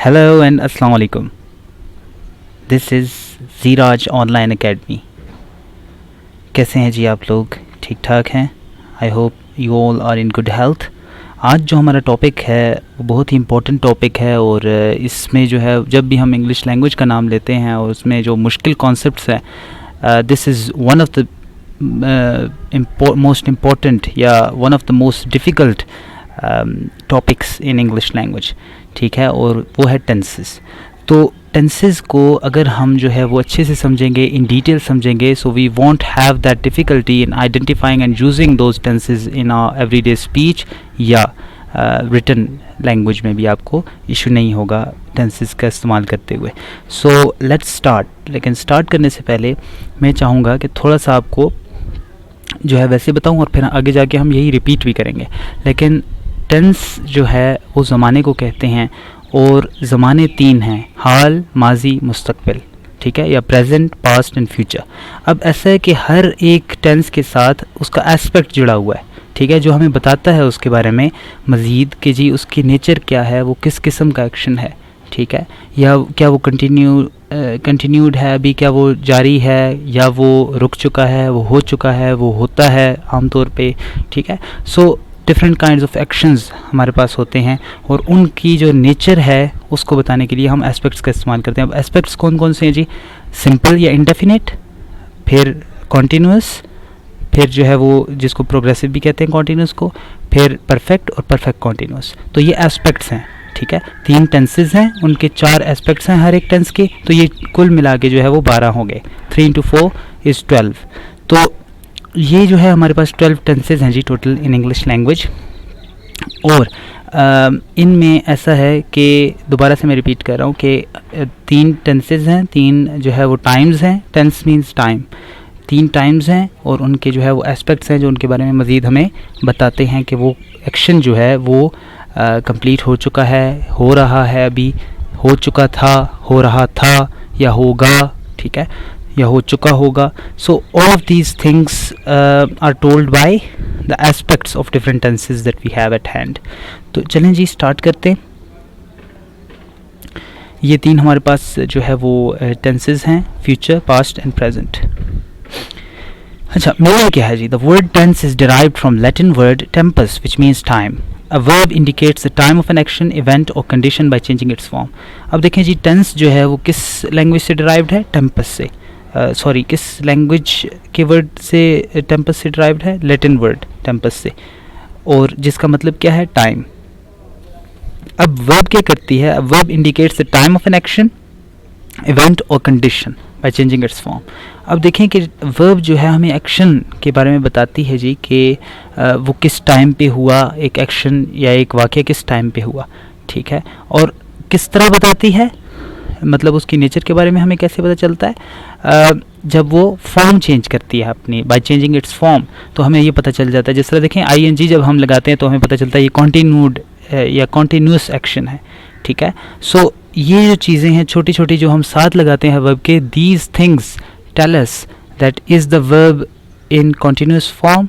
Hello and अस्सलाम वालेकुम। This is Zeeraj online academy. कैसे हैं जी आप लोग? ठीक ठाक हैं? I hope you all are in good health. आज जो हमारा टॉपिक है वो बहुत ही इम्पोर्टेंट टॉपिक है और इसमें जो है जब भी हम इंग्लिश लैंग्वेज का नाम लेते हैं और उसमें जो मुश्किल कॉन्सेप्ट्स हैं, this is one of the most important या one of the most difficult topics in English language. ठीक है, और वो है टेंसेस। तो टेंसेस को अगर हम जो है वो अच्छे से समझेंगे, इन डिटेल समझेंगे, so we won't have that difficulty in identifying and using those tenses in our everyday speech या रिटन लैंग्वेज में भी आपको इशू नहीं होगा टेंसेस का इस्तेमाल करते हुए। So let's start. लेकिन स्टार्ट करने से पहले मैं चाहूँगा कि थोड़ा सा आपको जो है वैसे बताऊँ और फिर आगे जाके हम यही रिपीट भी करेंगे। लेकिन टेंस जो है वो ज़माने को कहते हैं और ज़माने तीन हैं: हाल, माजी, मुस्तकबिल। ठीक है, या प्रेजेंट, पास्ट एंड फ्यूचर। अब ऐसा है कि हर एक टेंस के साथ उसका एस्पेक्ट जुड़ा हुआ है। ठीक है, जो हमें बताता है उसके बारे में मज़ीद कि जी उसकी नेचर क्या है, वो किस किस्म का एक्शन है। ठीक है, या क्या वो कंटिन्यूड है अभी, क्या वो जारी है, या वो रुक चुका है, वो हो चुका है, वो होता है आमतौर पे। ठीक है, so different kinds of actions हमारे पास होते हैं और उनकी जो नेचर है उसको बताने के लिए हम एस्पेक्ट्स का इस्तेमाल करते हैं। अब एस्पेक्ट्स कौन कौन से हैं जी? सिंपल या इंडेफिनिट, फिर कॉन्टीन्यूअस, फिर जो है वो जिसको प्रोग्रेसिव भी कहते हैं कॉन्टीन्यूअस को, फिर परफेक्ट और परफेक्ट कॉन्टीन्यूअस। तो ये एस्पेक्ट्स हैं। ठीक है, तीन टेंसेस हैं, उनके चार एस्पेक्ट्स हैं हर एक टेंस के। तो ये कुल मिला के जो है वो 12 हो गए। 3 into 4 is 12। तो ये जो है हमारे पास 12 टेंसेज हैं जी टोटल इन इंग्लिश लैंग्वेज। और इनमें ऐसा है कि दोबारा से मैं रिपीट कर रहा हूँ कि तीन टेंसेज हैं, तीन जो है वो टाइम्स हैं। Tense means time. तीन टाइम्स हैं और उनके जो है वो एस्पेक्ट्स हैं जो उनके बारे में मज़ीद हमें बताते हैं कि वो एक्शन जो है वो कंप्लीट हो चुका है, हो रहा है अभी, हो चुका था, हो रहा था, या होगा। ठीक है, या हो चुका होगा। So all of these things are told by the aspects of different tenses that we have at hand. तो चलें जी स्टार्ट करते हैं। ये तीन हमारे पास जो है वो टेंसेस हैं: फ्यूचर, पास्ट एंड प्रेजेंट। अच्छा, मेरा क्या है जी? The word tense is derived from Latin word tempus which means time. A verb indicates the time of an action, event or condition by changing its form। अब देखें जी, tense जो है वो किस लैंग्वेज से डिराइव्ड है? टेम्पस से। Sorry, किस लैंग्वेज के वर्ड से टेम्पस से डिराइव्ड है? लैटिन वर्ड टेम्पस से, और जिसका मतलब क्या है? टाइम। अब वर्ब क्या करती है? अब verb indicates the time of an action, event और condition by changing its form. अब देखें कि वर्ब जो है हमें एक्शन के बारे में बताती है जी कि वो किस टाइम पे हुआ, एक एक्शन या एक वाक़या किस टाइम पे हुआ। ठीक है, और किस तरह बताती है, मतलब उसकी नेचर के बारे में हमें कैसे पता चलता है? जब वो फॉर्म चेंज करती है अपनी, बाय चेंजिंग इट्स फॉर्म, तो हमें ये पता चल जाता है। जिस तरह देखें ING जब हम लगाते हैं तो हमें पता चलता है ये कॉन्टीन्यूड या कॉन्टीन्यूअस एक्शन है। ठीक है, सो ये जो चीज़ें हैं छोटी छोटी जो हम साथ लगाते हैं वर्ब के, these things tell us that is the verb in continuous form,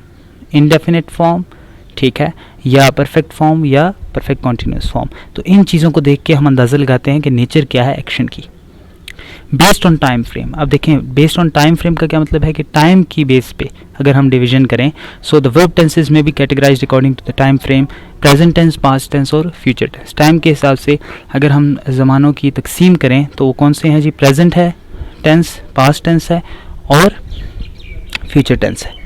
indefinite form, ठीक है, या परफेक्ट फॉर्म या परफेक्ट कॉन्टीन्यूअस फॉर्म। तो इन चीज़ों को देख के हम अंदाज़ा लगाते हैं कि नेचर क्या है एक्शन की। Based on time frame. अब देखें, बेस्ड ऑन टाइम फ्रेम का क्या मतलब है कि टाइम की बेस पे अगर हम डिवीजन करें, सो द वर्ब टेंसेज में be categorized according to the time frame: present tense, past tense और फ्यूचर टेंस। टाइम के हिसाब से अगर हम ज़मानों की तकसीम करें तो वो कौन से हैं जी? प्रेजेंट है टेंस, पास्ट टेंस है और फ्यूचर टेंस है।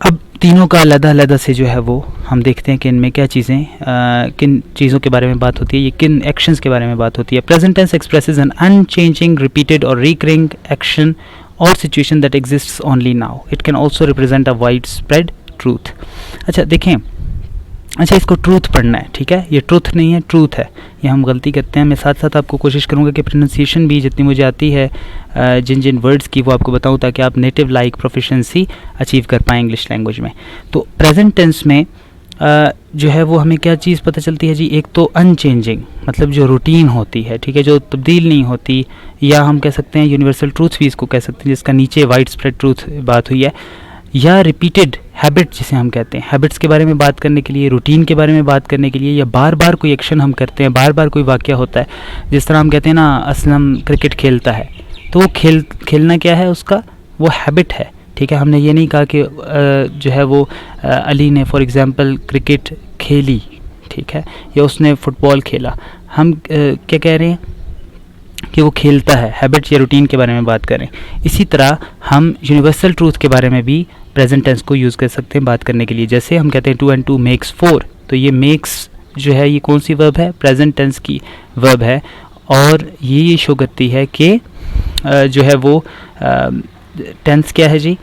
अब तीनों का अलग-अलग से जो है वो हम देखते हैं कि इनमें क्या चीज़ें, किन चीज़ों के बारे में बात होती है, ये किन एक्शंस के बारे में बात होती है। Present tense expresses an unchanging, repeated और रिकरिंग एक्शन और situation that exists only now. It can also represent a wide spread truth. अच्छा देखें, अच्छा इसको ट्रूथ पढ़ना है। ठीक है, ये ट्रूथ नहीं है, ट्रूथ है। ये हम गलती करते हैं। मैं साथ साथ आपको कोशिश करूँगा कि प्रोनाउंसिएशन भी जितनी मुझे आती है जिन जिन वर्ड्स की वो आपको बताऊँ, ताकि आप नेटिव लाइक प्रोफिशिएंसी अचीव कर पाएँ इंग्लिश लैंग्वेज में। तो प्रेजेंट टेंस में जो है वो हमें क्या चीज़ पता चलती है जी? एक तो अनचेंजिंग, मतलब जो रूटीन होती है, ठीक है, जो तब्दील नहीं होती, या हम कह सकते हैं यूनिवर्सल ट्रूथ भी इसको कह सकते हैं, जिसका नीचे वाइड स्प्रेड ट्रूथ बात हुई है, या रिपीटेड हैबिट जिसे हम कहते हैं, हैबिट्स के बारे में बात करने के लिए, रूटीन के बारे में बात करने के लिए, या बार बार कोई एक्शन हम करते हैं, बार बार कोई वाक़या होता है। जिस तरह हम कहते हैं ना असलम क्रिकेट खेलता है, तो वो खेलना क्या है उसका, वो हैबिट है। ठीक है, हमने ये नहीं कहा कि जो है वो अली ने फॉर एग्ज़ाम्पल क्रिकेट खेली, ठीक है, या उसने फ़ुटबॉल खेला। हम क्या कह रहे हैं कि वो खेलता है, हैबिट या रूटीन के बारे में बात करें। इसी तरह हम यूनिवर्सल ट्रूथ के बारे में भी प्रेजेंट टेंस को यूज़ कर सकते हैं बात करने के लिए। जैसे हम कहते हैं 2 and 2 makes 4, तो ये मेक्स जो है ये कौन सी वर्ब है, प्रेजेंट टेंस की वर्ब है, और ये शो करती है कि जो है वो टेंस क्या है जी,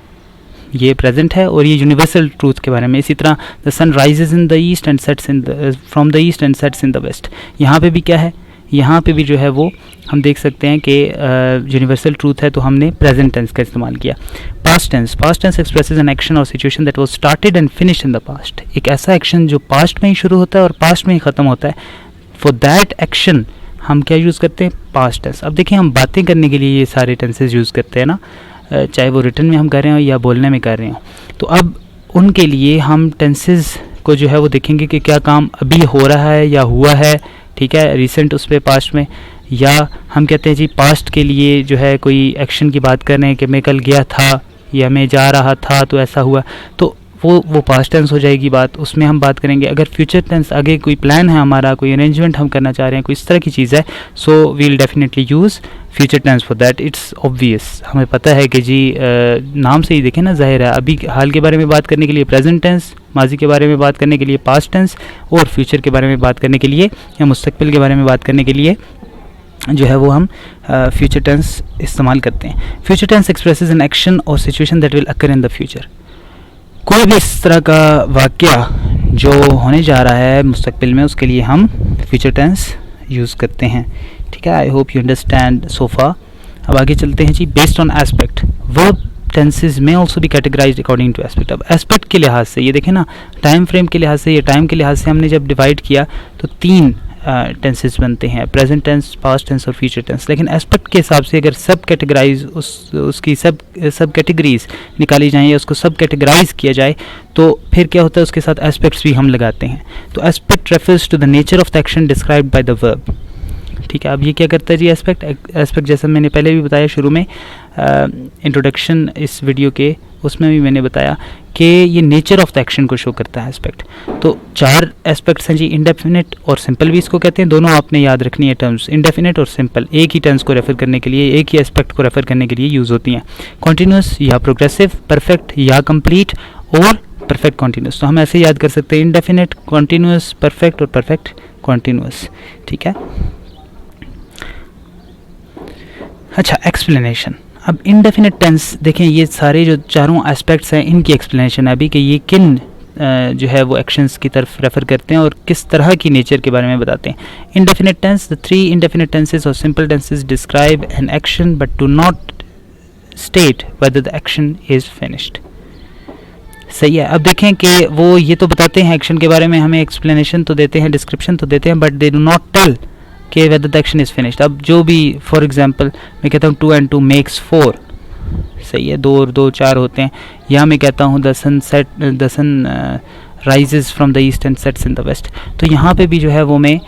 ये प्रेजेंट है, और ये यूनिवर्सल ट्रूथ के बारे में। इसी तरह the sun rises in the east and sets in from the east and sets in the west, यहाँ पे भी क्या है, यहाँ पे भी जो है वो हम देख सकते हैं कि यूनिवर्सल ट्रूथ है, तो हमने प्रेजेंट टेंस का इस्तेमाल किया। Past tense expresses an action और situation that was started and finished in the past, एक ऐसा एक्शन जो पास्ट में ही शुरू होता है और पास्ट में ही ख़त्म होता है। फॉर दैट एक्शन हम क्या यूज़ करते हैं, पास्ट टेंस। अब देखिए हम बातें करने के लिए ये सारे टेंसेज यूज़ करते हैं ना, चाहे वो रिटन में हम कर रहे हो या बोलने में कर रहे हो। तो अब उनके लिए हम टेंसेज को जो है वो देखेंगे कि क्या काम अभी हो रहा है या हुआ है, ठीक है, रिसेंट उस पर पास्ट में, या हम कहते हैं जी पास्ट के लिए जो है कोई एक्शन की बात कर रहे हैं कि मैं कल गया था या मैं जा रहा था तो ऐसा हुआ, तो वो पास्ट टेंस हो जाएगी बात, उसमें हम बात करेंगे। अगर फ्यूचर टेंस, आगे कोई प्लान है हमारा, कोई अरेंजमेंट हम करना चाह रहे हैं, कोई इस तरह की चीज़ है, so we will definitely use future tense for that. It's obvious, हमें पता है कि जी नाम से ही देखें ना, ज़ाहिर है अभी हाल के बारे में बात करने के लिए प्रेजेंट टेंस, माजी के बारे में बात करने के लिए पास्ट टेंस, और फ्यूचर के बारे में बात करने के लिए या मुस्तकबिल के बारे में बात करने के लिए जो है वो हम फ्यूचर टेंस इस्तेमाल करते हैं। Future tense expresses an action और situation that will occur in the future, कोई भी इस तरह का वाक़या जो होने जा रहा है मुस्तकबिल में, उसके लिए हम फ्यूचर टेंस यूज़ करते हैं। ठीक है, I hope you understand so far. अब आगे चलते हैं जी। Based on aspect, verb tenses में ऑल्सो भी कैटेगराइज्ड अकॉर्डिंग टू एस्पेक्ट। अब एस्पेक्ट के लिहाज से ये देखें ना, टाइम फ्रेम के लिहाज से या टाइम के लिहाज से हमने जब डिवाइड किया तो 3 टेंसेस बनते हैं, प्रेजेंट टेंस, पास्ट टेंस और फ्यूचर टेंस। लेकिन एस्पेक्ट के हिसाब से अगर सब कैटेगराइज उसकी सब कैटेगरीज निकाली जाएँ या उसको सब कैटेगराइज किया जाए तो फिर क्या होता है, उसके साथ एस्पेक्ट्स भी हम लगाते हैं। तो aspect refers to the nature of the action described by the verb. ठीक है, अब ये क्या करता है जी एस्पेक्ट जैसा मैंने पहले भी बताया शुरू में इंट्रोडक्शन इस वीडियो के, उसमें भी मैंने बताया कि ये नेचर ऑफ द एक्शन को शो करता है एस्पेक्ट। तो 4 एस्पेक्ट्स हैं जी, इंडेफिनिट और सिंपल भी इसको कहते हैं, दोनों आपने याद रखनी है टर्म्स। इंडेफिनिट और सिंपल एक ही टेंस को रेफर करने के लिए, एक ही एस्पेक्ट को रेफर करने के लिए यूज़ होती हैं। कॉन्टिन्यूस या प्रोग्रेसिव, परफेक्ट या कंप्लीट, और परफेक्ट कॉन्टिन्यूस। तो हम ऐसे याद कर सकते हैं इंडेफिनिट, कॉन्टिन्यूस, परफेक्ट और परफेक्ट कॉन्टिन्यूस। ठीक है, अच्छा एक्सप्लेनेशन। अब इनडेफिनिट टेंस देखें, ये सारे जो चारों एस्पेक्ट्स हैं इनकी एक्सप्लेनेशन है अभी कि ये किन जो है वो एक्शंस की तरफ रेफर करते हैं और किस तरह की नेचर के बारे में बताते हैं। Indefinite tense, the 3 indefinite tenses और simple tenses describe an action but do not state whether the action is finished. सही है। अब देखें कि वो ये तो बताते हैं एक्शन के बारे में, हमें एक्सप्लेनेशन तो देते हैं, डिस्क्रिप्शन तो देते हैं, but they do not tell कि whether the action is finished। अब जो भी फॉर एग्जांपल मैं कहता हूँ 2 and 2 makes 4, सही है, 2 और 2 4 होते हैं, या मैं कहता हूँ the sun rises from the east and sets in the west, तो यहाँ पे भी जो है वो मैं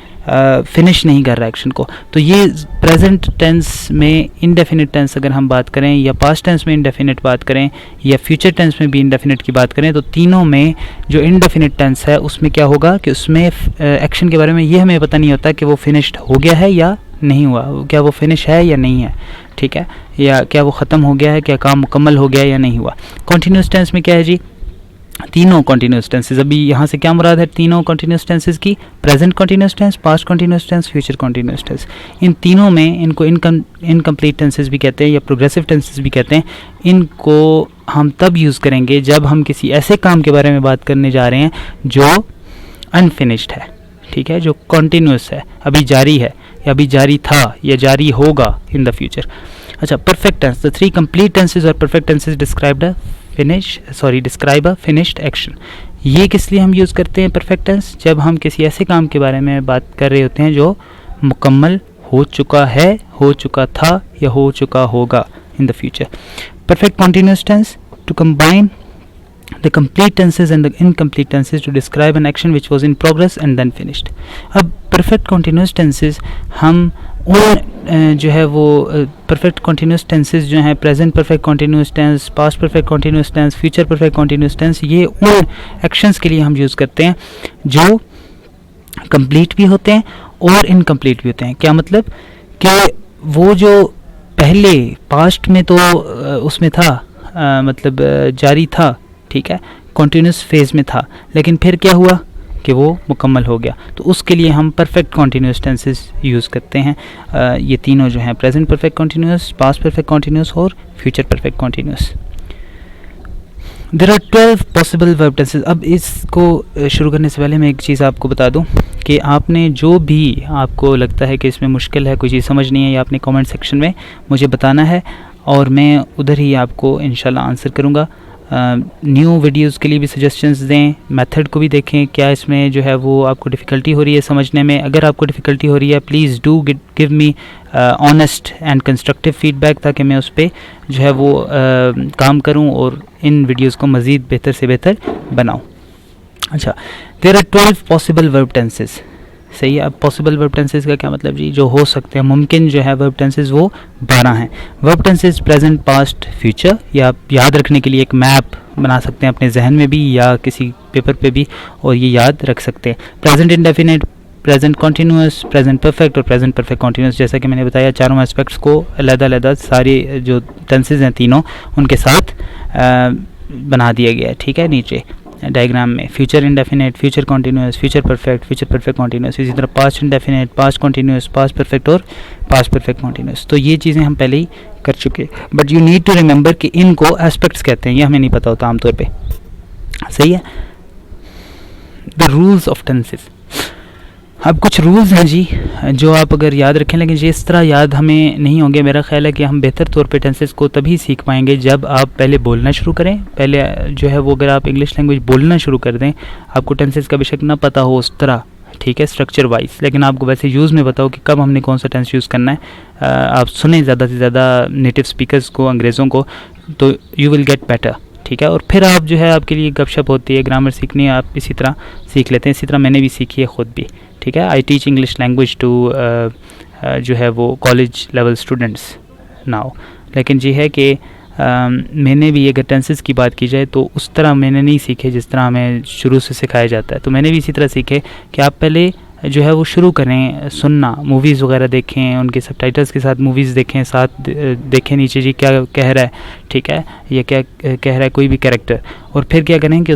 फिनिश नहीं कर रहा एक्शन को। तो ये प्रेजेंट टेंस में इनडेफिनिट टेंस अगर हम बात करें, या पास्ट टेंस में इनडेफिनिट बात करें, या फ्यूचर टेंस में भी इनडेफिनिट की बात करें, तो तीनों में जो इनडेफिनिट टेंस है उसमें क्या होगा कि उसमें एक्शन के बारे में ये हमें पता नहीं होता कि वो फिनिश्ड हो गया है या नहीं हुआ, क्या वो फिनिश है या नहीं है, ठीक है, या क्या वो ख़त्म हो गया है, क्या काम मुकम्मल हो गया या नहीं हुआ। कॉन्टीन्यूस टेंस में क्या है जी, तीनों कॉन्टीन्यूस टेंसेस। अभी यहाँ से क्या मुराद है तीनों कॉन्टीन्यूस टेंसेस की, present continuous tense, past continuous tense, future continuous tense. इन तीनों में इनको इनकम्प्लीट टेंसेस भी कहते हैं या प्रोग्रेसिव टेंसेस भी कहते हैं। इनको हम तब यूज़ करेंगे जब हम किसी ऐसे काम के बारे में बात करने जा रहे हैं जो अनफिनिश्ड है, ठीक है, जो कॉन्टीन्यूस है, अभी जारी है या अभी जारी था या जारी होगा इन द फ्यूचर। अच्छा, perfect tense, the 3 complete tenses और perfect tenses describe a finished action. ये किस लिए हम यूज़ करते हैं परफेक्ट टेंस, जब हम किसी ऐसे काम के बारे में बात कर रहे होते हैं जो मुकम्मल हो चुका है, हो चुका था या हो चुका होगा in the future. Perfect continuous tense, to combine the complete tenses and the incomplete tenses to describe an action which was in progress and then finished. अब perfect continuous tenses हम उन जो है वो perfect continuous tenses जो हैं present perfect continuous tense, past perfect continuous tense, future perfect continuous tense, ये उन actions के लिए हम यूज़ करते हैं जो complete भी होते हैं और incomplete भी होते हैं. क्या मतलब कि वो जो पहले पास्ट में तो उसमें था मतलब जारी था, ठीक है, कॉन्टीन्यूस फेज में था, लेकिन फिर क्या हुआ कि वो मुकम्मल हो गया. तो उसके लिए हम परफेक्ट कॉन्टीन्यूस टेंसेस यूज़ करते हैं. ये तीनों जो हैं present perfect continuous, past perfect continuous और future perfect continuous. There are 12 possible verb tenses. अब इसको शुरू करने से पहले मैं एक चीज़ आपको बता दूं कि आपने जो भी आपको लगता है कि इसमें मुश्किल है, कोई चीज़ समझ नहीं है, या आपने कमेंट सेक्शन में मुझे बताना है और मैं उधर ही आपको इंशाल्लाह आंसर करूँगा. न्यू वीडियोस के लिए भी सजेशंस दें, मेथड को भी देखें, क्या इसमें जो है वो आपको डिफ़िकल्टी हो रही है समझने में. अगर आपको डिफ़िकल्टी हो रही है please do give me honest and constructive feedback, ताकि मैं उस पर जो है वो काम करूं और इन वीडियोस को मज़ीद बेहतर से बेहतर बनाऊं. अच्छा, there are 12 possible verb tenses. सही है. अब पॉसिबल वर्ब टेंसेस का क्या मतलब जी? जो हो सकते हैं, मुमकिन जो है वर्ब टेंसेस वो 12 हैं. Verb tenses present, past, future. या आप याद रखने के लिए एक मैप बना सकते हैं अपने जहन में भी या किसी पेपर पे भी, और ये याद रख सकते हैं. Present indefinite, present continuous, present perfect और प्रेजेंट परफेक्ट कॉन्टीन्यूस. जैसा कि मैंने बताया, चारों एस्पेक्ट्स को अलग-अलग सारे जो टेंसेस हैं तीनों उनके साथ बना दिया गया है, ठीक है, नीचे डायग्राम में. Future indefinite, future continuous, future perfect continuous. इसी तरह past indefinite, past continuous, past perfect और पास्ट परफेक्ट कॉन्टीन्यूस. तो ये चीज़ें हम पहले ही कर चुके, but you need to remember कि इनको एस्पेक्ट्स कहते हैं, ये हमें नहीं पता होता आमतौर पे. सही है. The rules of tenses. अब कुछ रूल्स हैं जी जो आप अगर याद रखें, लेकिन जिस तरह याद हमें नहीं होंगे. मेरा ख्याल है कि हम बेहतर तौर पे टेंसेस को तभी सीख पाएंगे जब आप पहले बोलना शुरू करें. पहले जो है वो अगर आप इंग्लिश लैंग्वेज बोलना शुरू कर दें, आपको टेंसेस का बेशक ना पता हो उस तरह, ठीक है, स्ट्रक्चर वाइज, लेकिन आपको वैसे यूज़ में बताओ कि कब हमने कौन सा टेंस यूज़ करना है. आप सुने ज़्यादा से ज़्यादा नेटिव स्पीकर्स को, अंग्रेज़ों को, तो यू विल गेट बेटर, ठीक है. और फिर आप जो है आपके लिए गपशप होती है, ग्रामर सीखनी है, आप इसी तरह सीख लेते हैं. इसी तरह मैंने भी सीखी है ख़ुद भी, ठीक है. I teach English language to जो है वो कॉलेज लेवल स्टूडेंट्स नाउ. लेकिन ये है कि मैंने भी अगर टेंसेस की बात की जाए तो उस तरह मैंने नहीं सीखे जिस तरह हमें शुरू से सिखाया जाता है. तो मैंने भी इसी तरह सीखे कि आप पहले जो है वो शुरू करें सुनना, मूवीज़ वगैरह देखें, उनके सबटाइटल्स के साथ मूवीज़ देखें, साथ देखें नीचे जी क्या कह रहा है, ठीक है, या क्या कह रहा है कोई भी कैरेक्टर, और फिर क्या करें कि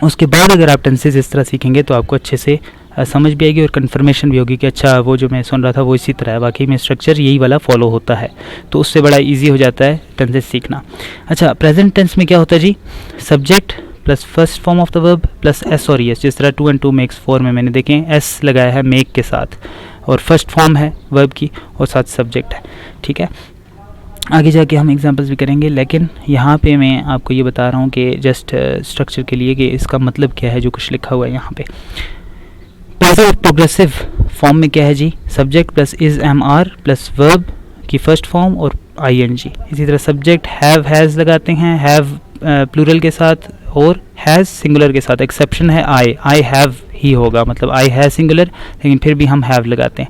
उसके बाद अगर आप टेंसेस इस तरह सीखेंगे तो आपको अच्छे से समझ भी आएगी और कंफर्मेशन भी होगी कि अच्छा वो जो मैं सुन रहा था वो इसी तरह है, वाकई में स्ट्रक्चर यही वाला फॉलो होता है. तो उससे बड़ा इजी हो जाता है टेंसेस सीखना. अच्छा, प्रेजेंट टेंस में क्या होता है जी? Subject plus first form of the verb plus S और एस. जिस तरह 2 and 2 मेक्स 4 में मैंने देखें एस लगाया है मेक के साथ, और फर्स्ट फॉर्म है वर्ब की और साथ सब्जेक्ट है, ठीक है. आगे जाके हम एग्जांपल्स भी करेंगे, लेकिन यहाँ पे मैं आपको ये बता रहा हूँ कि जस्ट स्ट्रक्चर के लिए कि इसका मतलब क्या है जो कुछ लिखा हुआ है यहाँ पे. प्रेजेंट प्रोग्रेसिव फॉर्म में क्या है जी? Subject plus is am are plus verb की फर्स्ट फॉर्म और आई एन जी. इसी तरह सब्जेक्ट हैव हैज़ लगाते हैं, हैव प्लूरल के साथ और हैज़ सिंगुलर के साथ. एक्सेप्शन है आई हैव ही होगा, मतलब आई हैव सिंगुलर, लेकिन फिर भी हम हैव लगाते हैं.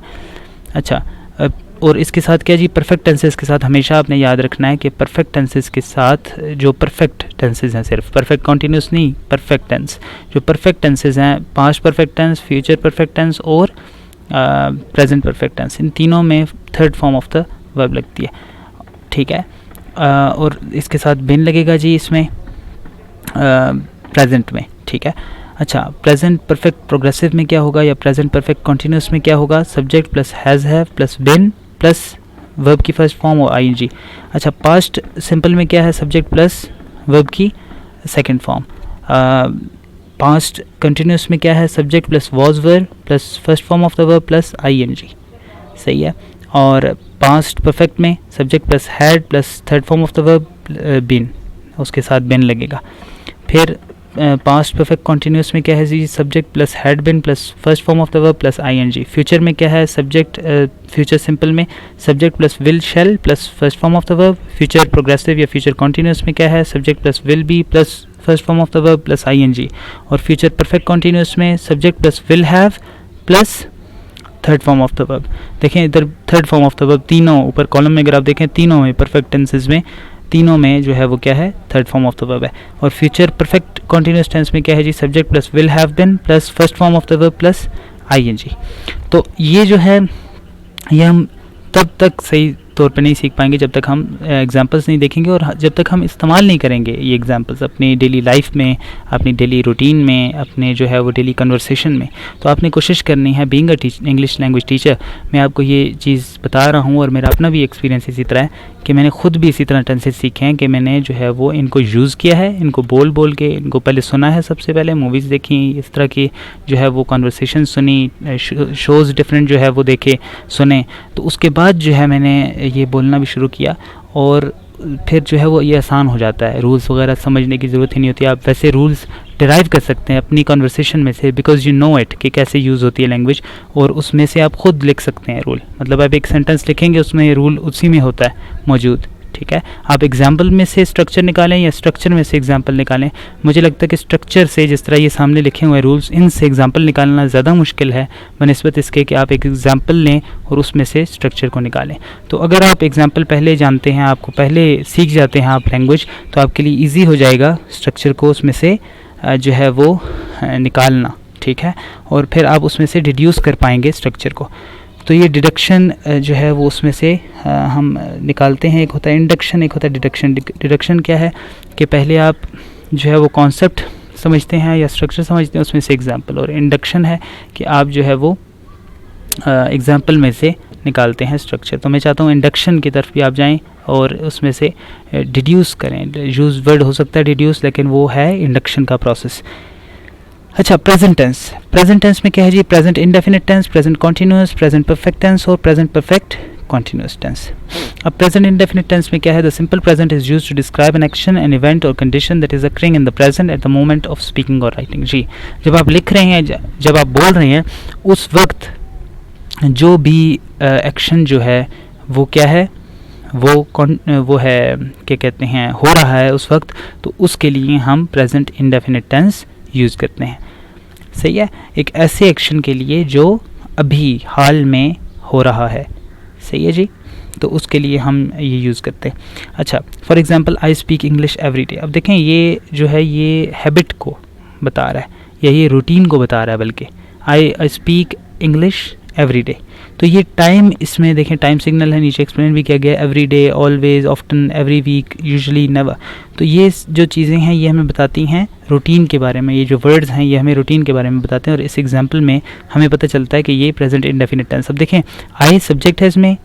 अच्छा, और इसके साथ क्या जी? परफेक्ट टेंसेस के साथ हमेशा आपने याद रखना है कि परफेक्ट टेंसेस के साथ जो परफेक्ट टेंसेस हैं, सिर्फ परफेक्ट कॉन्टीन्यूस नहीं, परफेक्ट टेंस, जो परफेक्ट टेंसेस हैं, past perfect tense, future perfect tense और प्रेजेंट परफेक्ट टेंस, इन तीनों में third form of the verb लगती है, ठीक है. और इसके साथ बिन लगेगा जी इसमें प्रेजेंट में, ठीक है. अच्छा, प्रेजेंट परफेक्ट प्रोग्रेसिव में क्या होगा, या प्रेजेंट परफेक्ट कॉन्टीन्यूस में क्या होगा? Subject plus has have plus been plus verb की फर्स्ट फॉर्म और आई जी. अच्छा, पास्ट सिंपल में क्या है? सब्जेक्ट प्लस वर्ब की सेकंड फॉर्म. पास्ट कंटिन्यूस में क्या है? Subject plus was verb plus first form of the verb plus I N G. सही है. और पास्ट परफेक्ट में subject plus had plus third form of the verb been, उसके साथ बिन लगेगा. फिर पास्ट परफेक्ट कॉन्टिन्यूस में क्या है जी, subject plus had been plus first form of the verb plus I N G. Future में क्या है, सब्जेक्ट फ्यूचर सिंपल में subject plus will shall plus first form of the verb. Future progressive या future continuous में क्या है, subject plus will be plus first form of the verb plus I N G. और future perfect continuous में subject plus will have plus third form of the verb. देखें इधर third form of the verb तीनों ऊपर column में अगर आप देखें तीनों में परफेक्ट टेंसेस में तीनों में जो है वो क्या है, third form of the verb है। और फ्यूचर परफेक्ट कॉन्टिन्यूस टेंस में क्या है जी, subject plus will have been plus first form of the verb plus I N G. तो ये जो है ये हम तब तक सही तौर पे नहीं सीख पाएंगे जब तक हम एग्जांपल्स नहीं देखेंगे और जब तक हम इस्तेमाल नहीं करेंगे ये एग्जांपल्स अपनी डेली लाइफ में, अपनी डेली रूटीन में, अपने जो है वो डेली कन्वर्सेशन में। तो आपने कोशिश करनी है, being a English language teacher मैं आपको ये चीज़ बता रहा हूँ और मेरा अपना भी एक्सपीरियंस इसी तरह है कि मैंने खुद भी इसी तरह टेंसेस सीखे हैं कि मैंने जो है वो इनको यूज़ किया है, इनको बोल बोल के इनको पहले सुना है, सबसे पहले मूवीज़ देखी, इस तरह की जो है वो कन्वर्सेशन सुनी, शोज़ डिफरेंट जो है वो देखे सुने, तो उसके बाद जो है मैंने ये बोलना भी शुरू किया और फिर जो है वो ये आसान हो जाता है। रूल्स वगैरह समझने की ज़रूरत ही नहीं होती, आप वैसे रूल्स डिराइव कर सकते हैं अपनी कन्वर्सेशन में से, बिकॉज यू नो इट कि कैसे यूज़ होती है लैंग्वेज, और उसमें से आप खुद लिख सकते हैं रूल। मतलब आप एक सेंटेंस लिखेंगे उसमें रूल उसी में होता है मौजूद, ठीक है। आप एग्जाम्पल में से स्ट्रक्चर निकालें या स्ट्रक्चर में से एग्जाम्पल निकालें, मुझे लगता है कि स्ट्रक्चर से जिस तरह ये सामने लिखे हुए रूल्स, इनसे एग्जाम्पल निकालना ज़्यादा मुश्किल है बनिस्बत इसके कि आप एक एग्जाम्पल लें और उसमें से स्ट्रक्चर को निकालें। तो अगर आप एग्जाम्पल पहले जानते हैं, आपको पहले सीख जाते हैं आप लैंग्वेज, तो आपके लिए ईजी हो जाएगा स्ट्रक्चर को उसमें से जो है वो निकालना, ठीक है। और फिर आप उसमें से डिड्यूस कर पाएंगे स्ट्रक्चर को। तो ये डिडक्शन जो है वो उसमें से हम निकालते हैं। एक होता है इंडक्शन, एक होता है डिडक्शन। डिडक्शन क्या है कि पहले आप जो है वो कॉन्सेप्ट समझते हैं या स्ट्रक्चर समझते हैं, उसमें से एग्जाम्पल। और इंडक्शन है कि आप जो है वो एग्जाम्पल में से निकालते हैं स्ट्रक्चर। तो मैं चाहता हूँ इंडक्शन की तरफ भी आप जाएं और उसमें से डिड्यूस करें। यूज़ वर्ड हो सकता है डिड्यूस, लेकिन वो है इंडक्शन का प्रोसेस। अच्छा, प्रेजेंट टेंस। प्रेजेंट टेंस में क्या है जी, present indefinite tense, present continuous, present perfect tense और प्रेजेंट परफेक्ट कॉन्टिन्यूस टेंस। अब प्रेजेंट इंडेफिनिट टेंस में क्या है, the simple present is used to describe an action, an event और condition that is occurring in the present at the moment of speaking और writing. जी, जब आप लिख रहे हैं, जब आप बोल रहे हैं, उस वक्त जो भी एक्शन जो है वो क्या है, वो है क्या कहते हैं, हो रहा है उस वक्त, तो उसके लिए हम प्रेजेंट इंडेफिनिट टेंस यूज़ करते हैं। सही है, एक ऐसे एक्शन के लिए जो अभी हाल में हो रहा है। सही है जी, तो उसके लिए हम ये यूज़ करते हैं। अच्छा, for example I speak English every day. अब देखें ये जो है ये हैबिट को बता रहा है या ये रूटीन को बता रहा है, बल्कि I speak English every day. तो ये टाइम, इसमें देखें टाइम सिग्नल है, नीचे एक्सप्लेन भी किया गया, every day, always, often, every week, usually, never. तो ये जो चीज़ें हैं ये हमें बताती हैं रूटीन के बारे में। ये जो वर्ड्स हैं ये हमें रूटीन के बारे में बताते हैं और इस एग्जांपल में हमें पता चलता है कि ये प्रेजेंट इंडेफिनिट टेंस। अब देखें आई सब्जेक्ट है, इसमें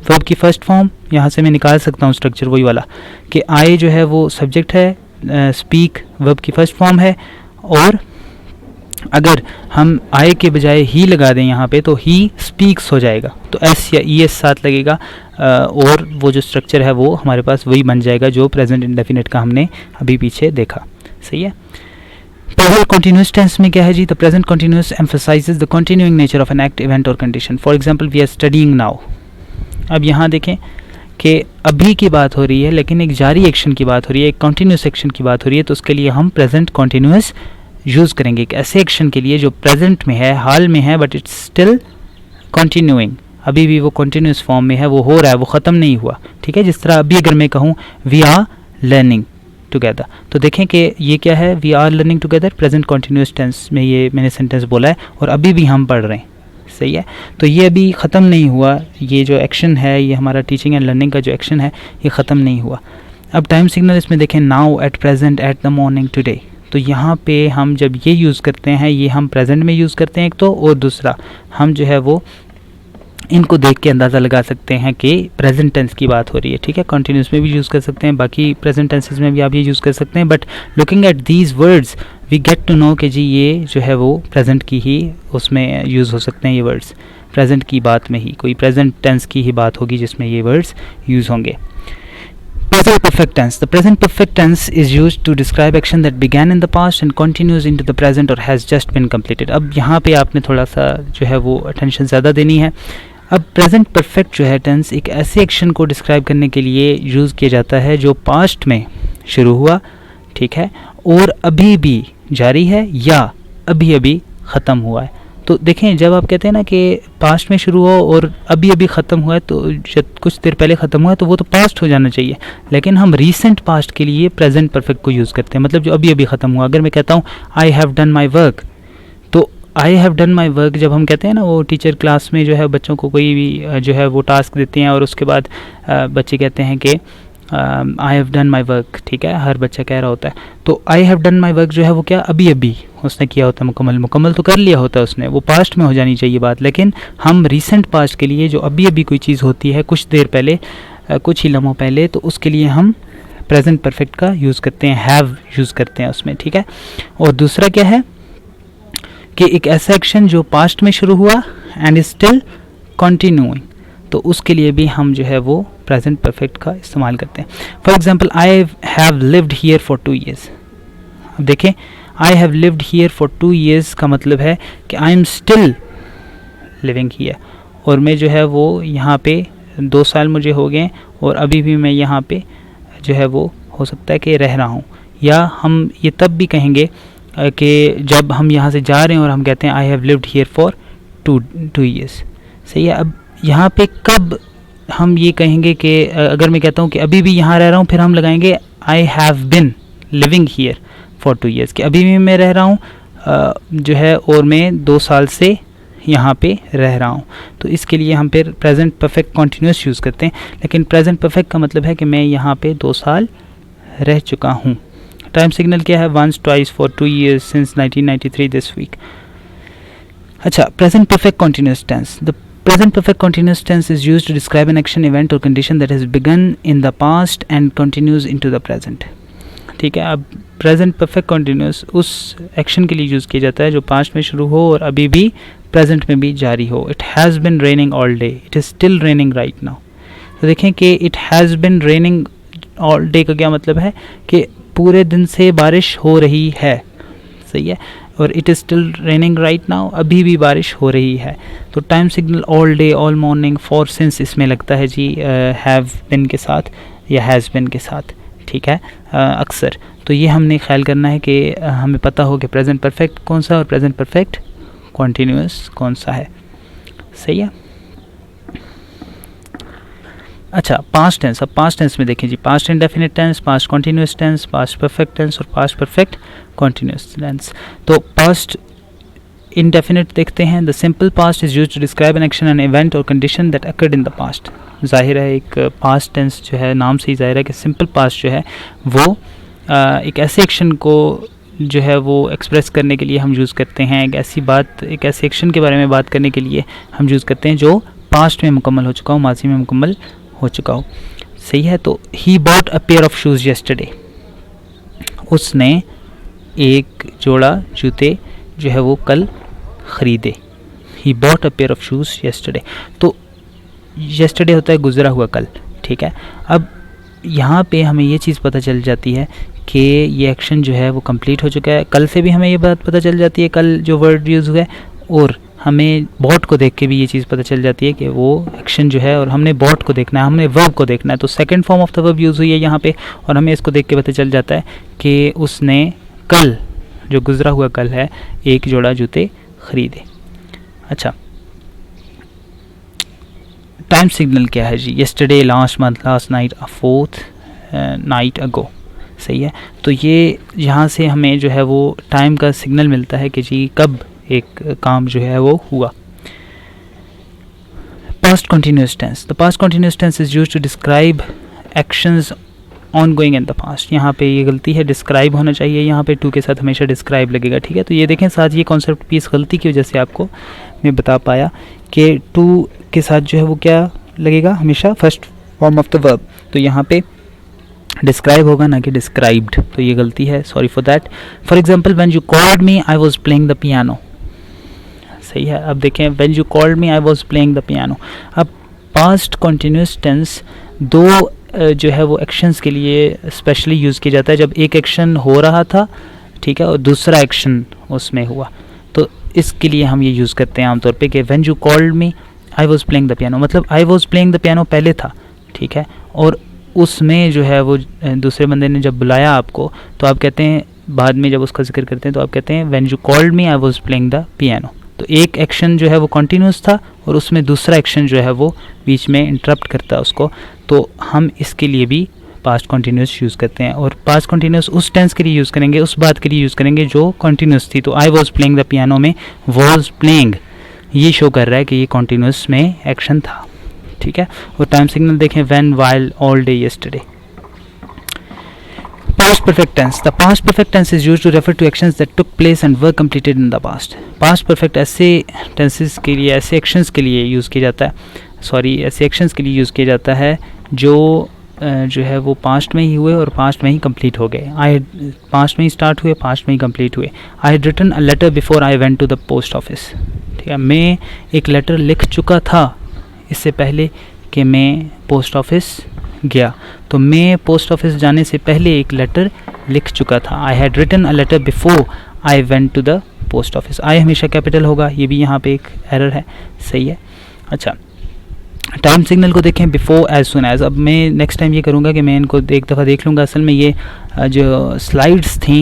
वर्ब की फर्स्ट फॉर्म, यहाँ से मैं निकाल सकता हूँ स्ट्रक्चर वही वाला कि आई जो है वो सब्जेक्ट है, स्पीक वर्ब की फर्स्ट फॉर्म है, और अगर हम आई के बजाय ही लगा दें यहाँ पे तो ही स्पीक्स हो जाएगा, तो एस या ई एस साथ लगेगा और वो जो स्ट्रक्चर है वो हमारे पास वही बन जाएगा जो प्रेजेंट इंडेफिनिट का हमने अभी पीछे देखा। सही है। प्रेजेंट कॉन्टिन्यूस टेंस में क्या है जी, the present continuous emphasizes the continuing nature of an act, event और condition. For example we are studying now. अब यहाँ देखें कि अभी की बात हो रही है लेकिन एक जारी एक्शन की बात हो रही है, एक कंटिन्यूस एक्शन की बात हो रही है, तो उसके लिए हम प्रेजेंट कॉन्टिन्यूस यूज़ करेंगे एक ऐसे एक्शन के लिए जो प्रेजेंट में है, हाल में है, बट इट्स स्टिल कंटिन्यूइंग, अभी भी वो कंटिन्यूस फॉर्म में है, वो हो रहा है, वो ख़त्म नहीं हुआ। ठीक है, जिस तरह अभी अगर मैं कहूँ वी आर लर्निंग टुगेदर, तो देखें कि ये क्या है, we are learning together, present continuous tense में ये मैंने सेंटेंस बोला है और अभी भी हम पढ़ रहे हैं। सही है, तो ये अभी ख़त्म नहीं हुआ, ये जो एक्शन है, ये हमारा टीचिंग एंड लर्निंग का जो एक्शन है ये ख़त्म नहीं हुआ। अब टाइम सिग्नल इसमें देखें, now, at present, at the morning, today. तो यहाँ पे हम जब ये यूज़ करते हैं, ये हम प्रेजेंट में यूज़ करते हैं एक तो, और दूसरा हम जो है वो इनको देख के अंदाज़ा लगा सकते हैं कि प्रेजेंट टेंस की बात हो रही है। ठीक है, कंटिन्यूस में भी यूज़ कर सकते हैं, बाकी प्रेजेंट टेंसेस में भी आप ये यूज़ कर सकते हैं, but looking at these words we get to know कि जी ये जो है वो प्रेजेंट की ही उसमें यूज़ हो सकते हैं। ये वर्ड्स प्रेजेंट की बात में ही, कोई प्रेजेंट टेंस की ही बात होगी जिसमें ये वर्ड्स यूज़ होंगे। still perfect tense. The present perfect tense is used to describe action that began in the past and continues into the present or has just been completed. अब यहाँ पे आपने थोड़ा सा जो है वो अटेंशन ज़्यादा देनी है. अब प्रेजेंट परफेक्ट जो है टेंस एक ऐसे एक्शन को डिस्क्राइब करने के लिए यूज़ किया जाता है जो पास्ट में शुरू हुआ, ठीक है, और अभी भी जारी है या अभी अभी ख़त्म हुआ है. तो देखें, जब आप कहते हैं ना कि पास्ट में शुरू हो और अभी अभी ख़त्म हुआ है, तो जब कुछ देर पहले ख़त्म हुआ है तो वो तो पास्ट हो जाना चाहिए, लेकिन हम रीसेंट पास्ट के लिए प्रेजेंट परफेक्ट को यूज़ करते हैं. मतलब जो अभी अभी ख़त्म हुआ, अगर मैं कहता हूँ I have done my work, तो I have done my work जब हम कहते हैं ना, वो टीचर क्लास में जो है बच्चों को कोई भी जो है वो टास्क देते हैं और उसके बाद बच्चे कहते हैं कि आई हैव डन माई वर्क, ठीक है, हर बच्चा कह रहा होता है. तो I have done my work जो है वो क्या, अभी अभी उसने किया होता है, मुकम्मल तो कर लिया होता है उसने, वो पास्ट में हो जानी चाहिए बात. लेकिन हम रिसेंट पास्ट के लिए जो अभी अभी कोई चीज़ होती है कुछ देर पहले, कुछ ही लम्हों पहले, तो उसके लिए हम प्रेजेंट परफेक्ट का यूज़ करते हैं, हैव यूज़ करते हैं उसमें, ठीक है. और दूसरा क्या है कि एक ऐसा एक्शन जो पास्ट में शुरू हुआ एंड इज स्टिल कंटिन्यूइंग, तो उसके लिए भी हम जो है वो प्रेजेंट परफेक्ट का इस्तेमाल करते हैं. For example, I have lived here for 2 years. अब देखें, I have lived here for 2 years का मतलब है कि I am still living here, और मैं जो है वो यहाँ पे 2 साल मुझे हो गए और अभी भी मैं यहाँ पे जो है वो हो सकता है कि रह रहा हूँ. या हम ये तब भी कहेंगे कि जब हम यहाँ से जा रहे हैं और हम कहते हैं I have lived here for 2 years. सही है. अब यहाँ पे कब हम ये कहेंगे कि अगर मैं कहता हूँ कि अभी भी यहाँ रह रहा हूँ, फिर हम लगाएंगे I have been living here for 2 years, कि अभी भी मैं रह रहा हूँ जो है, और मैं 2 साल से यहाँ पे रह रहा हूँ. तो इसके लिए हम फिर प्रेजेंट परफेक्ट कॉन्टीन्यूस यूज़ करते हैं. लेकिन प्रेजेंट परफेक्ट का मतलब है कि मैं यहाँ पे 2 साल रह चुका हूँ. टाइम सिग्नल क्या है, once twice for 2 years since 1993 this week. अच्छा, present perfect continuous tense. The present perfect continuous tense is used to describe an action, event or condition that has begun in the past and continues into the present. ठीक है. अब present perfect continuous उस action के लिए use किया जाता है जो पास्ट में शुरू हो और अभी भी प्रेजेंट में भी जारी हो. It has been raining all day, it is still raining right now. तो देखें कि it has been raining all day का क्या मतलब है कि पूरे दिन से बारिश हो रही है. सही है. और it is still raining right now, अभी भी बारिश हो रही है. तो time signal all day, all morning, for, since इसमें लगता है जी हैव बिन के साथ या हैज़ बिन के साथ, ठीक है, अक्सर. तो ये हमने ख्याल करना है कि हमें पता हो कि प्रेजेंट परफेक्ट कौन सा और प्रेजेंट परफेक्ट कॉन्टीन्यूअस कौन सा है. सही है. अच्छा, पास्ट टेंस. अब पास्ट टेंस में देखें जी, past indefinite tense, past continuous tense, past perfect tense और पास्ट परफेक्ट कॉन्टीन्यूअस टेंस. तो पास्ट इंडेफिनिट देखते हैं. The simple past is used to describe an action, an event और condition that occurred in the past. जाहिर है एक past tense जो है, नाम से ही जाहिर है कि सिंपल पास्ट जो है वो एक ऐसे एक्शन को जो है वो एक्सप्रेस करने के लिए हम यूज़ करते हैं. एक ऐसी बात, एक ऐसे एक्शन के बारे में बात करने के लिए हम यूज़ करते हैं जो पास्ट में मुकम्मल हो चुका हो, माजी में मुकम्मल हो चुका हो. सही है. तो he bought a pair of shoes yesterday, उसने एक जोड़ा जूते जो है वो कल ख़रीदे. He bought a pair of shoes yesterday. तो येस्टरडे होता है गुज़रा हुआ कल, ठीक है. अब यहाँ पे हमें ये चीज़ पता चल जाती है कि ये एक्शन जो है वो कंप्लीट हो चुका है. कल से भी हमें ये बात पता चल जाती है, कल जो वर्ड यूज़ हुआ है, और हमें बॉट को देख के भी ये चीज़ पता चल जाती है कि वो एक्शन जो है, और हमने बॉट को देखना है, हमने वर्ब को देखना है. तो second form of the verb use हुई है यहाँ पे, और हमें इसको देख के पता चल जाता है कि उसने कल, जो गुज़रा हुआ कल है, एक जोड़ा जूते ख़रीदे. अच्छा, टाइम सिग्नल क्या है जी, yesterday, last month, last night, a fortnight ago. सही है. तो ये यहाँ से हमें जो है वो टाइम का सिग्नल मिलता है कि जी कब एक काम जो है वो हुआ. Past continuous tense. The past continuous tense is used to describe actions on going in the past. यहाँ पे ये गलती है, डिस्क्राइब होना चाहिए, यहाँ पे टू के साथ हमेशा डिस्क्राइब लगेगा, ठीक है. तो ये देखें साथ, ये कॉन्सेप्ट पीस गलती की वजह से आपको मैं बता पाया कि टू के साथ जो है वो क्या लगेगा, हमेशा first form of the verb. तो यहाँ पे डिस्क्राइब होगा ना कि डिस्क्राइब्ड. तो ये गलती है, sorry for that. For example, when you called me I was playing the piano. सही है. अब देखें, when you called me I was playing the piano. अब पास्ट कंटिन्यूअस टेंस दो जो है वो एक्शंस के लिए स्पेशली यूज़ किया जाता है जब एक एक्शन हो रहा था, ठीक है, और दूसरा एक्शन उसमें हुआ, तो इसके लिए हम ये यूज़ करते हैं आमतौर पे कि when you called me I was playing the piano, मतलब I was playing the piano पहले था, ठीक है, और उसमें जो है वो दूसरे बंदे ने जब बुलाया आपको, तो आप कहते हैं बाद में जब उसका जिक्र करते हैं तो आप कहते हैं when you called me I was playing the piano. तो एक एक्शन जो है वो कॉन्टीन्यूस था और उसमें दूसरा एक्शन जो है वो बीच में इंटरप्ट करता है उसको, तो हम इसके लिए भी पास्ट कॉन्टीन्यूस यूज़ करते हैं। और पास्ट कॉन्टीन्यूस उस टेंस के लिए यूज़ करेंगे, उस बात के लिए यूज़ करेंगे जो कॉन्टीन्यूस थी। तो आई वॉज प्लेइंग द पियानो में वॉज प्लेइंग ये शो कर रहा है कि ये कॉन्टीन्यूस में एक्शन था, ठीक है। और टाइम सिग्नल देखें, when, while, all day, yesterday. Past perfect tense. The past perfect tense is used to refer to actions that took place and were completed in the past. Past perfect ऐसे tenses के लिए, ऐसे actions के लिए use किया जाता है, ऐसे actions के लिए यूज़ किया जाता है जो है वो पास्ट में ही हुए और पास्ट में ही कंप्लीट हो गए। पास्ट में ही स्टार्ट हुए, पास्ट में ही कंप्लीट हुए। I had written a letter before I went to the post office, ठीक है, मैं एक लेटर लिख चुका था इससे पहले कि मैं पोस्ट ऑफिस गया। तो मैं पोस्ट ऑफिस जाने से पहले एक लेटर लिख चुका था। I had written a letter before I went to the post office. I हमेशा कैपिटल होगा, ये भी यहाँ पे एक एरर है, सही है। अच्छा, टाइम सिग्नल को देखें, बिफोर, एज सुन एज। अब मैं नेक्स्ट टाइम ये करूँगा कि मैं इनको एक दफ़ा देख लूँगा। असल में ये जो स्लाइड्स थी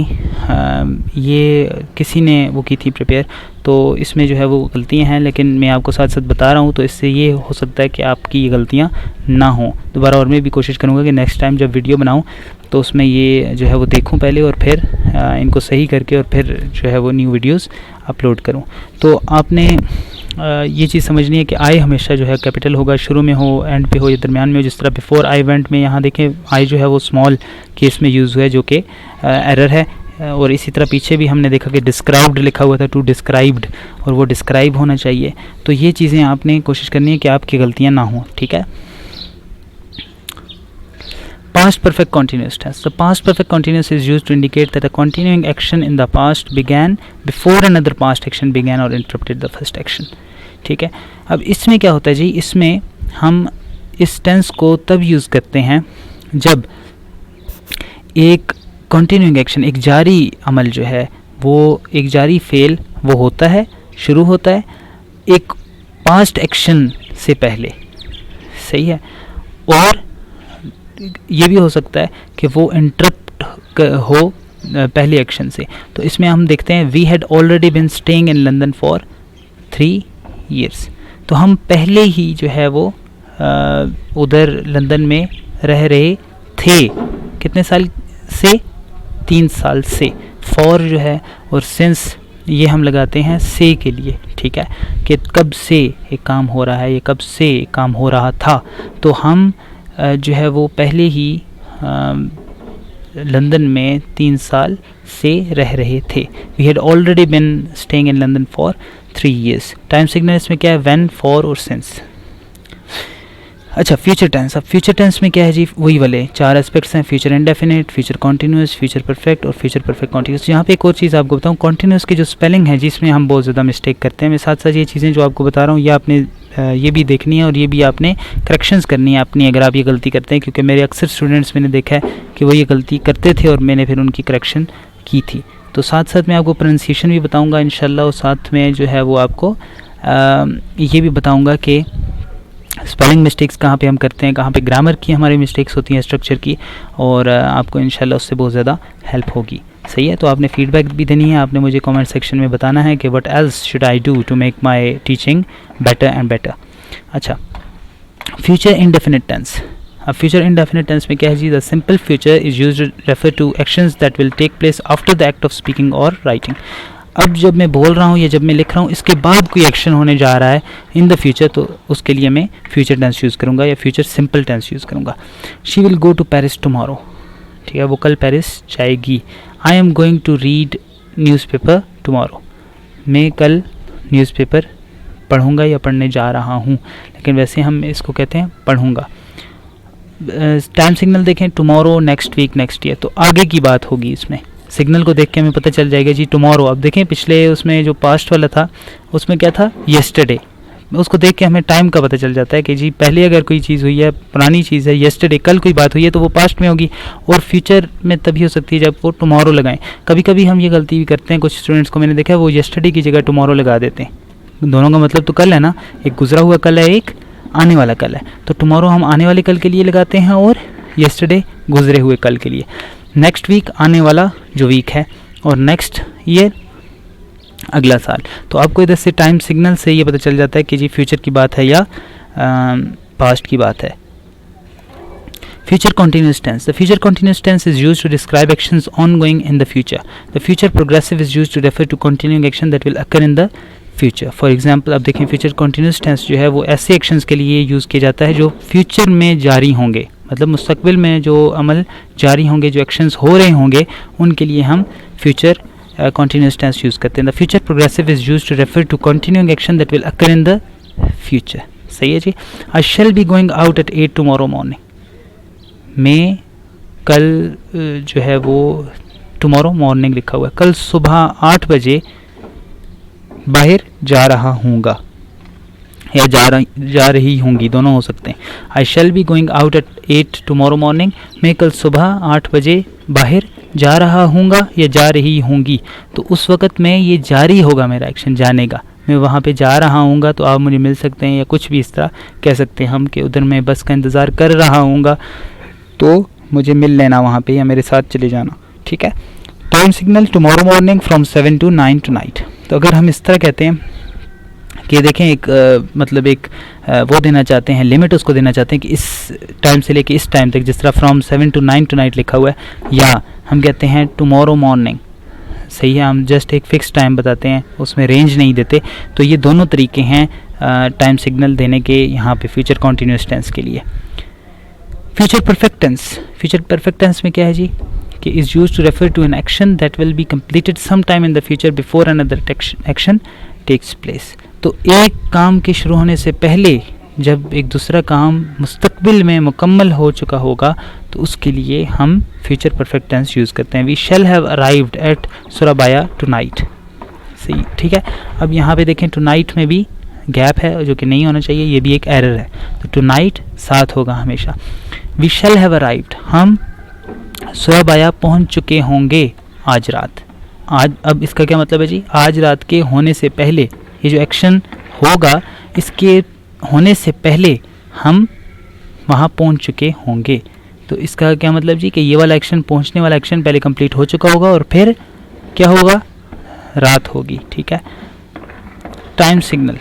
ये किसी ने वो की थी प्रिपेयर, तो इसमें जो है वो गलतियाँ हैं, लेकिन मैं आपको साथ साथ बता रहा हूँ, तो इससे ये हो सकता है कि आपकी ये गलतियाँ ना हों दोबारा। और मैं भी कोशिश करूँगा कि नेक्स्ट टाइम जब वीडियो बनाऊँ तो उसमें ये जो है वो देखूँ पहले और फिर इनको सही करके और फिर जो है वो न्यू वीडियोज़ अपलोड करूँ। तो आपने ये चीज़ समझनी है कि आई हमेशा जो है कैपिटल होगा, शुरू में हो, एंड पे हो या दरमियान में हो। जिस तरह बिफोर आई वेंट में यहाँ देखें आई जो है वो स्मॉल केस में यूज़ हुआ है, जो कि एरर है। और इसी तरह पीछे भी हमने देखा कि डिस्क्राइब्ड लिखा हुआ था, टू डिस्क्राइब्ड, और वो डिस्क्राइब होना चाहिए। तो ये चीज़ें आपने कोशिश करनी है कि आपकी गलतियाँ ना हों, ठीक है। Past perfect continuous tense. The past perfect continuous is used to indicate that a continuing action in the past began before another past action began or interrupted the first action. ठीक है। अब इसमें क्या होता है जी, इसमें हम इस टेंस को तब यूज़ करते हैं जब एक continuing एक्शन, एक जारी अमल जो है वो, एक जारी फेल वो होता है, शुरू होता है एक पास्ट एक्शन से पहले, सही है। और ये भी हो सकता है कि वो इंटरप्ट हो पहले एक्शन से। तो इसमें हम देखते हैं we had already been staying in London for 3 years। तो हम पहले ही जो है वो उधर लंदन में रह रहे थे, कितने साल से, 3 साल से। फॉर जो है और सिंस ये हम लगाते हैं से के लिए, ठीक है, कि कब से एक काम हो रहा है, ये कब से काम हो रहा था। तो हम जो है वो पहले ही लंदन में 3 साल से रह रहे थे। We had already been staying in London for 3 years। Time signal इसमें क्या है, व्हेन, फॉर और सिंस। अच्छा, फ्यूचर टेंस। अब फ्यूचर टेंस में क्या है जी, वही वाले 4 एस्पेक्ट्स हैं, future indefinite, future continuous, future perfect और फ्यूचर परफेक्ट कॉन्टीन्यूस। यहाँ पे एक और चीज़ आपको बताऊँ, कॉन्टीन्यूस की जो स्पेलिंग है जिसमें हम बहुत ज़्यादा मिस्टेक करते हैं। मैं साथ साथ ये चीज़ें जो आपको बता रहा हूँ ये आपने ये भी देखनी है और ये भी आपने करेक्शंस करनी है अपनी, अगर आप ये गलती करते हैं, क्योंकि मेरे अक्सर स्टूडेंट्स मैंने देखा है कि वो ये गलती करते थे और मैंने फिर उनकी करेक्शन की थी। तो साथ साथ मैं आपको प्रोनाउंसिएशन भी बताऊंगा इंशाल्लाह, और साथ में जो है वो आपको ये भी बताऊंगा कि स्पेलिंग मिस्टेक्स कहाँ पे हम करते हैं, कहाँ पे ग्रामर की हमारी मिस्टेक्स होती हैं, स्ट्रक्चर की, और आपको इंशाल्लाह उससे बहुत ज़्यादा हेल्प होगी, सही है। तो आपने फीडबैक भी देनी है, आपने मुझे कमेंट सेक्शन में बताना है कि what else should I do to make my teaching better and better. अच्छा, फ्यूचर इंडेफिनिट टेंस। अब फ्यूचर इंडेफिनिट टेंस में क्या है जी, the simple future is used to refer to actions that will take place after the act of speaking और writing. अब जब मैं बोल रहा हूँ या जब मैं लिख रहा हूँ इसके बाद कोई एक्शन होने जा रहा है इन द फ्यूचर, तो उसके लिए मैं फ्यूचर टेंस यूज़ करूँगा या फ्यूचर सिंपल टेंस यूज़ करूँगा। She will go to Paris tomorrow, ठीक है, वो कल पेरिस जाएगी। I am going to read newspaper tomorrow, मैं कल न्यूज़पेपर पढ़ूँगा या पढ़ने जा रहा हूँ, लेकिन वैसे हम इसको कहते हैं पढ़ूँगा। टाइम सिग्नल देखें, tomorrow, next week, next year, तो आगे की बात होगी इसमें। सिग्नल को देख के हमें पता चल जाएगा जी टुमारो। अब देखें पिछले उसमें जो पास्ट वाला था उसमें क्या था, येस्टरडे, उसको देख के हमें टाइम का पता चल जाता है कि जी पहले अगर कोई चीज़ हुई है, पुरानी चीज़ है, येस्टरडे कल कोई बात हुई है, तो वो पास्ट में होगी, और फ्यूचर में तभी हो सकती है जब वो टुमारो लगाएं। कभी कभी हम ये गलती भी करते हैं, कुछ स्टूडेंट्स को मैंने देखा है वो येस्टरडे की जगह टुमारो लगा देते हैं। दोनों का मतलब तो कल है ना, एक गुजरा हुआ कल है, एक आने वाला कल है। तो टुमारो हम आने वाले कल के लिए लगाते हैं और येस्टरडे गुजरे हुए कल के लिए। नेक्स्ट वीक आने वाला जो वीक है, और नेक्स्ट ईयर अगला साल। तो आपको इधर से टाइम सिग्नल से ये पता चल जाता है कि जी फ्यूचर की बात है या पास्ट की बात है। Future continuous tense. The future continuous tense is used to describe actions ongoing in the future. The future progressive is used to refer to continuing action that will occur in the future. For example, अब देखें future continuous tense जो है वो ऐसे actions के लिए use किया जाता है जो फ्यूचर में जारी होंगे, मतलब मुस्तकबिल में जो अमल जारी होंगे, जो एक्शंस हो रहे होंगे, उनके लिए हम फ्यूचर continuous tense यूज़ करते हैं. The future progressive is used to refer to continuing action that will occur in the future. सही है जी. I shall be going out at 8 tomorrow morning. मैं कल जो है वो टुमारो मॉर्निंग लिखा हुआ है, कल सुबह 8 बजे बाहर जा रहा हूँगा या जा रही होंगी, दोनों हो सकते हैं. I shall be going out at 8 tomorrow morning. मैं कल सुबह 8 बजे बाहर जा रहा हूँगा या जा रही होंगी. तो उस वक़्त में ये जारी होगा मेरा एक्शन जाने का. मैं वहाँ पे जा रहा हूँगा तो आप मुझे मिल सकते हैं, या कुछ भी इस तरह कह सकते हैं हम कि उधर मैं बस का इंतज़ार कर रहा हूँगा तो मुझे मिल लेना वहाँ पे या मेरे साथ चले जाना. ठीक है. Time signal tomorrow morning from 7 to 9 tonight. तो अगर हम इस तरह कहते हैं कि देखें एक मतलब एक वो देना चाहते हैं, लिमिट उसको देना चाहते हैं कि इस टाइम से लेके इस टाइम तक, जिस तरह फ्रॉम 7 to 9 tonight लिखा हुआ है, या हम कहते हैं टुमारो मॉर्निंग. सही है, हम जस्ट एक फ़िक्स टाइम बताते हैं, उसमें रेंज नहीं देते. तो ये दोनों तरीके हैं टाइम सिग्नल देने के यहाँ पे फ्यूचर कॉन्टीन्यूस टेंस के लिए. Future perfect tense. Future perfect tense में क्या है जी कि is use to refer to an action that will be completed some time in the future before another action takes place. तो एक काम के शुरू होने से पहले जब एक दूसरा काम मुस्तकबिल में मुकम्मल हो चुका होगा तो उसके लिए हम फ्यूचर परफेक्ट टेंस यूज़ करते हैं. We shall have arrived at Surabaya tonight. सही, ठीक है. अब यहाँ पे देखें टुनाइट में भी गैप है जो कि नहीं होना चाहिए, ये भी एक एरर है. तो टुनाइट साथ होगा हमेशा. वी शैल हैव अराइव्ड, हम सुराबाया पहुँच चुके होंगे आज रात. आज, अब इसका क्या मतलब है जी, आज रात के होने से पहले, ये जो एक्शन होगा इसके होने से पहले हम वहाँ पहुँच चुके होंगे. तो इसका क्या मतलब जी कि ये वाला एक्शन, पहुँचने वाला एक्शन पहले कंप्लीट हो चुका होगा और फिर क्या होगा, रात होगी. ठीक है. Time signal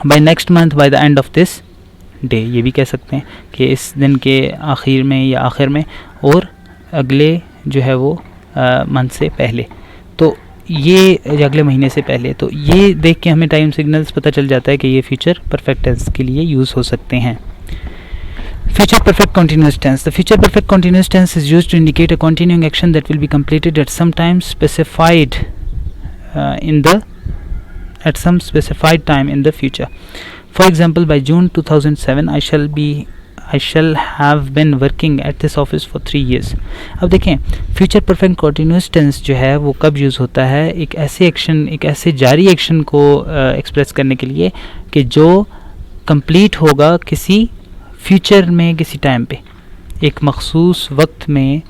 by next month by the end of this day. ये भी कह सकते हैं कि इस दिन के आखिर में या आखिर में और अगले जो है वो मंथ से पहले, तो ये अगले महीने से पहले. तो ये देख के हमें टाइम सिग्नल्स पता चल जाता है कि ये फ्यूचर परफेक्ट टेंस के लिए यूज़ हो सकते हैं. Future perfect continuous tense. The future perfect continuous tense is used to indicate a continuing action that will be completed at some time specified at some specified time in the future. For example, by June 2007, I shall have been working at this office for 3 years. अब देखें future perfect continuous tense जो है वो कब use होता है, एक ऐसे एक्शन, एक ऐसे जारी एक्शन को एक्सप्रेस करने के लिए कि जो कंप्लीट होगा किसी फ्यूचर में, किसी टाइम पे, एक मखसूस वक्त में,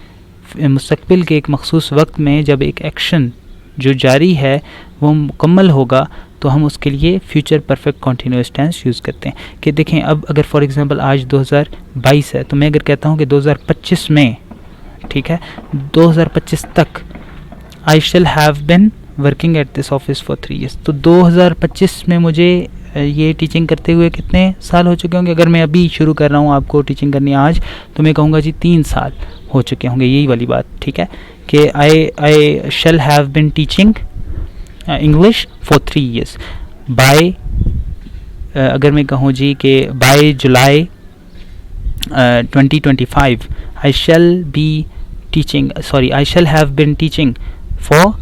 मुस्तकबिल के एक मखसूस वक्त में जब एक एक्शन जो जारी है वो मुकम्मल होगा तो हम उसके लिए future perfect continuous tense use करते हैं. कि देखें अब अगर फॉर एग्जांपल आज 2022 है तो मैं अगर कहता हूँ कि 2025 में, ठीक है, 2025 तक I shall have been working at this office for 3 years. तो 2025 में मुझे ये टीचिंग करते हुए कितने साल हो चुके होंगे. अगर मैं अभी शुरू कर रहा हूँ आपको टीचिंग करनी आज, तो मैं कहूँगा जी 3 साल हो चुके होंगे, यही वाली बात. ठीक है कि I shall have been teaching English for 3 years. By अगर मैं कहूँ जी कि by July 2025 I shall be teaching, sorry, I shall have been teaching for,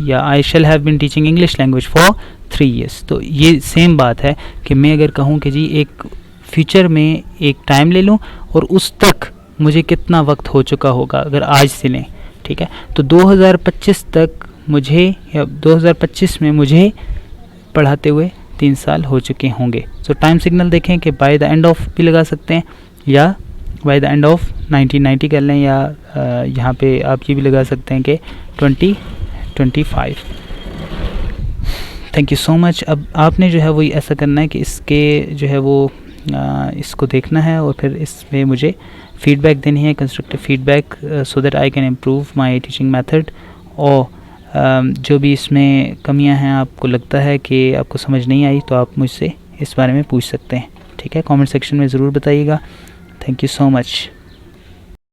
या I shall have been teaching English language for 3 years. तो ये same बात है कि मैं अगर कहूँ कि जी एक फ्यूचर में एक टाइम ले लूँ और उस तक मुझे कितना वक्त हो चुका होगा अगर आज से लें. ठीक है. तो 2025 तक मुझे, या 2025 में मुझे पढ़ाते हुए 3 साल हो चुके होंगे। सो टाइम सिग्नल देखें कि बाय द एंड ऑफ भी लगा सकते हैं या बाय द एंड ऑफ 1990 कर लें, या यहाँ पे आप ये भी लगा सकते हैं कि 2025। Thank you so much. अब आपने जो है वो ऐसा करना है कि इसके जो है वो इसको देखना है और फिर इसमें मुझे फीडबैक देनी है, constructive feedback, so that I can improve my teaching method. और जो भी इसमें कमियां हैं, आपको लगता है कि आपको समझ नहीं आई, तो आप मुझसे इस बारे में पूछ सकते हैं। ठीक है, कमेंट सेक्शन में ज़रूर बताइएगा। Thank you so much.